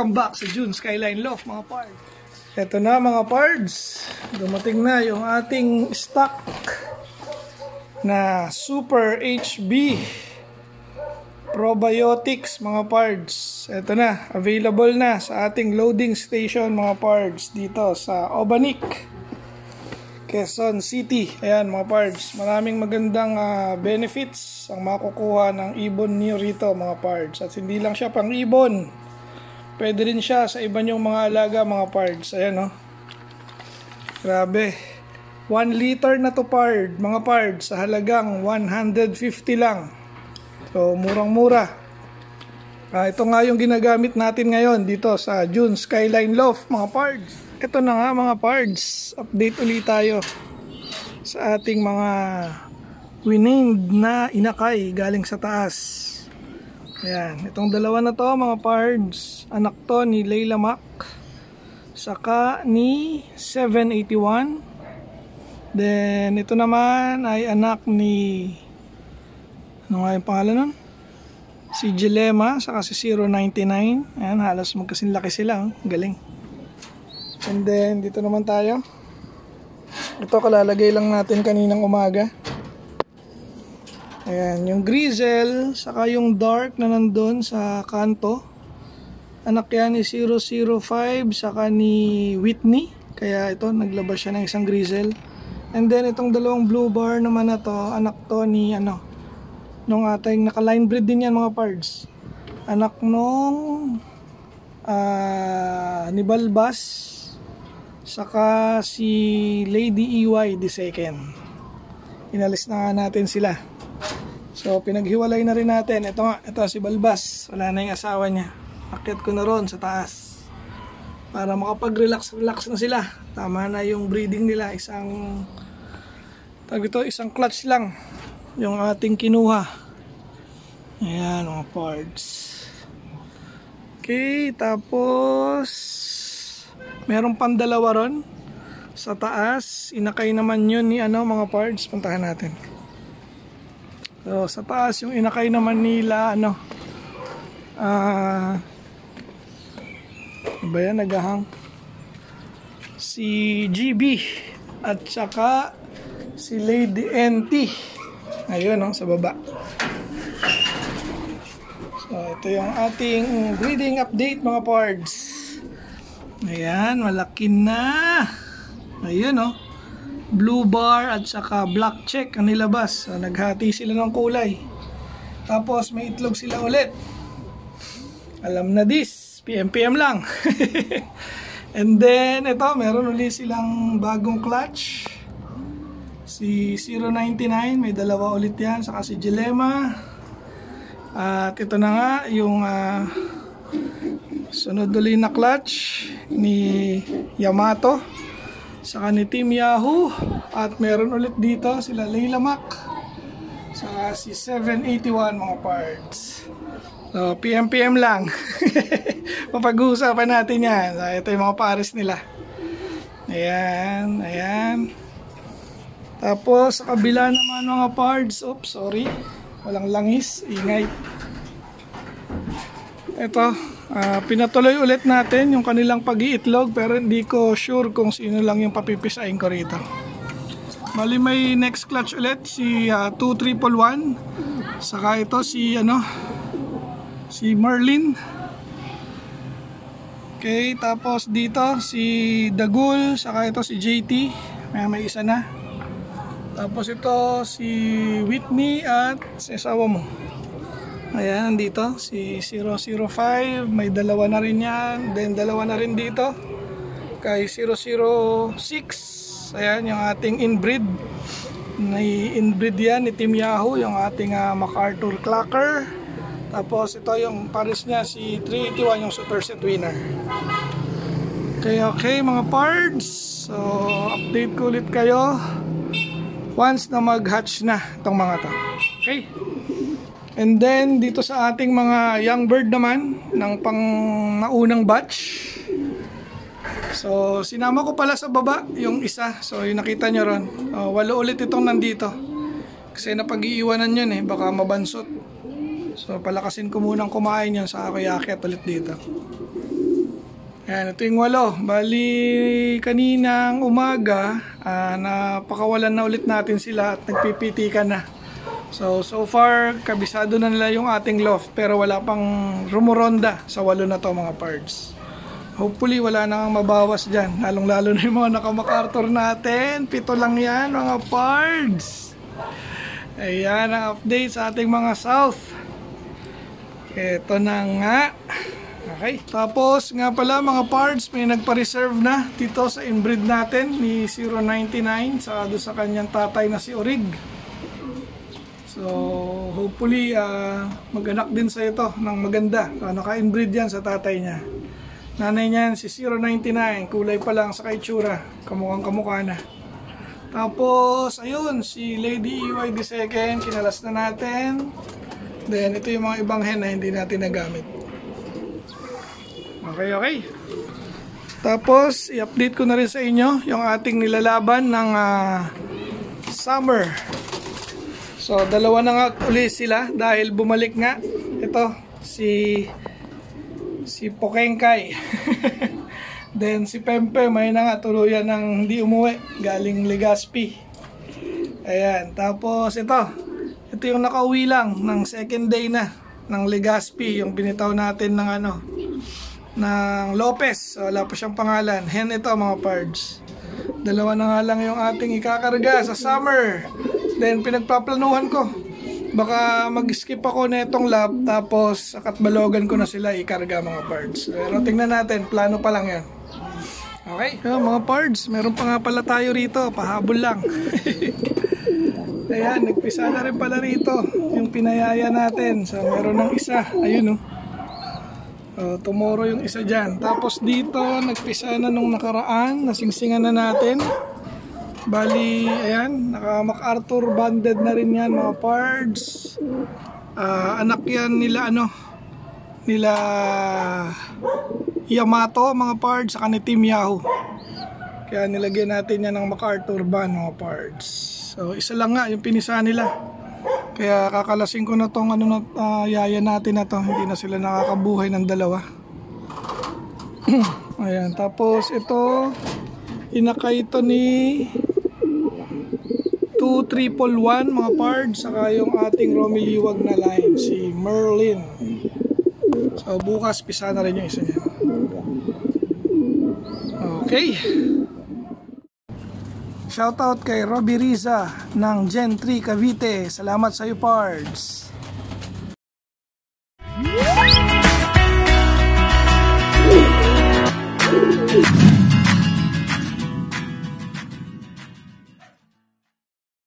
Welcome back sa June Skyline Loft mga pards. Ito na mga pards, dumating na yung ating stock na Super HB Probiotics mga pards. Ito na, available na sa ating loading station mga pards dito sa Obanik, Quezon City. Ayan mga pards, maraming magandang benefits ang makukuha ng ibon niyo rito mga pards. At hindi lang siya pang ibon, pwede rin siya sa iba niyong mga alaga mga pards. Ayan o, grabe, 1 liter na to mga pards sa halagang 150 lang. So murang mura. Ito nga yung ginagamit natin ngayon dito sa June Skyline Loft mga pards. Ito na nga mga pards, update ulit tayo sa ating mga winamed na inakay galing sa taas. Ayan, itong dalawa na to mga pards, anak to ni Layla Mac saka ni 781. Then ito naman ay anak ni, ano nga yung pangalan nun? Si Jilema saka si 099. Ayan, halos magkasinlaki sila, galing. And then dito naman tayo, ito kalalagay lang natin kaninang umaga. Ayan, yung Grizzle saka yung Dark na nandun sa kanto, anak yan ni 005 saka ni Whitney. Kaya ito, naglabas siya ng isang Grizzle. And then itong dalawang Blue Bar naman na to, anak to ni nung ating naka-line breed din yan mga pards. Anak nung ni Balbas saka si Lady EY the second. Inalis na natin sila. So pinaghiwalay na rin natin. Ito nga, ito si Balbas, wala na yung asawa niya. Akyat ko na ron sa taas para makapag-relax na sila. Tama na yung breeding nila. Isang clutch lang yung ating kinuha. Ayan mga pards. Okay, tapos meron pang dalawa ron sa taas. Inakay naman yun ni mga pards. Puntahan natin. So sa taas yung inakay naman nila ba yan, nagahang si GB at saka si Lady NT. Ayun sa baba. So ito yung ating breeding update mga pards. Ayan, malaki na. Ayun Blue Bar at saka Black Check ang nilabas. So naghati sila ng kulay. Tapos may itlog sila ulit. Alam na this, PM lang. And then ito, meron ulit silang bagong clutch. Si 099, may dalawa ulit yan, saka si Jilema. At ito na nga yung sunod ulit na clutch ni Yamato saka ni Team Yahoo. At meron ulit dito sila Layla Mac saka si 781 mga parts. So PM lang. Mapag-uusapan natin yan. So, ito yung mga pares nila. Ayan, ayan. Tapos sa kabila naman mga parts, oops, sorry, walang langis, ingay. Ito, pinatuloy ulit natin yung kanilang pag-iitlog, pero hindi ko sure kung sino lang yung papipisain ko rito. Mali may next clutch ulit si 2111, saka ito si si Merlin. Okay, tapos dito si Dagul, saka ito si JT, may isa na. Tapos ito si Whitney at si asawa mo. Ayan, dito si 005, may dalawa na rin yan. Then dalawa na rin dito kay 006. Ayan yung ating inbreed. Inbreed yan ni Team Yahoo, yung ating MacArthur Clacker. Tapos ito yung pares niya si 381, yung super set winner. Okay mga pards, so update ko ulit kayo once na mag-hatch na itong mga to. Okay, and then dito sa ating mga young bird naman ng pang naunang batch, so sinama ko pala sa baba yung isa. So yung nakita nyo ron, 8 ulit itong nandito kasi napag-iiwanan yun baka mabansot. So palakasin ko munang kumain yan sa ako, iakyat ulit dito. Ayan, ito yung 8. Bali, kaninang umaga, napakawalan na ulit natin sila at nagpipitikan na. So far, kabisado na nila yung ating loft pero wala pang rumuronda sa 8 na to mga pards. Hopefully, wala nang mabawas dyan. Lalong-lalo na yung mga naka-MacArthur natin. 7 lang yan mga pards. Ayan ang update sa ating mga south. Ito na nga. Okay. Tapos nga pala mga pards, may nagpa-reserve na dito sa inbreed natin ni 099 sa kanyang tatay na si Orig. So hopefully mag-anak din sa ito ng maganda. Naka-inbreed yan sa tatay niya. Nanay niyan si 099, kulay pa lang sa kaitsura, kamukhang kamukha na. Tapos ayun, si Lady EYD second, kinalas na natin. Then ito yung mga ibang hen na hindi natin nagamit. Okay. Tapos i-update ko na rin sa inyo yung ating nilalaban ng summer. So dalawa na nga ulit sila dahil bumalik nga ito si Pokengkay. Then si Pempe may na nga tuluyan ng hindi umuwi galing Legazpi. Ayan, tapos ito yung nakauwi lang ng second day na ng Legazpi, yung binitaw natin ng ng Lopez. So, wala pa siyang pangalan. Hen ito mga pards. Dalawa na nga lang yung ating ikakarga sa summer. Then pinagpaplanuhan ko, baka mag-skip ako na itong lap tapos akatbalogan ko na sila ikarga mga pards. Pero tingnan natin, plano pa lang yan. Okay, mga pards, meron pa nga pala tayo rito, pahabol lang. Ayan, nagpisa na rin pala rito yung pinayaya natin. So meron ng isa, ayun tomorrow yung isa dyan. Tapos dito, nagpisa na nung nakaraan, nasingsingan na natin. Bali, ayan, naka-MacArthur banded na rin yan mga pards. Anak yan nila nila Yamato mga pards, saka ni Team Yahoo. Kaya nilagyan natin yan ng MacArthur band mga pards. So isa lang nga yung pinisa nila. Kaya kakalasing ko na tong yaya natin na to. Hindi na sila nakakabuhay ng dalawa. Ayan, tapos ito inakay ito ni 2311 mga pards, saka yung ating Romiliwag na line si Merlin. So bukas pisa na rin yung isa niya. Okay. Shoutout kay Robbie Riza ng Gen 3 Cavite. Salamat sa iyo pards.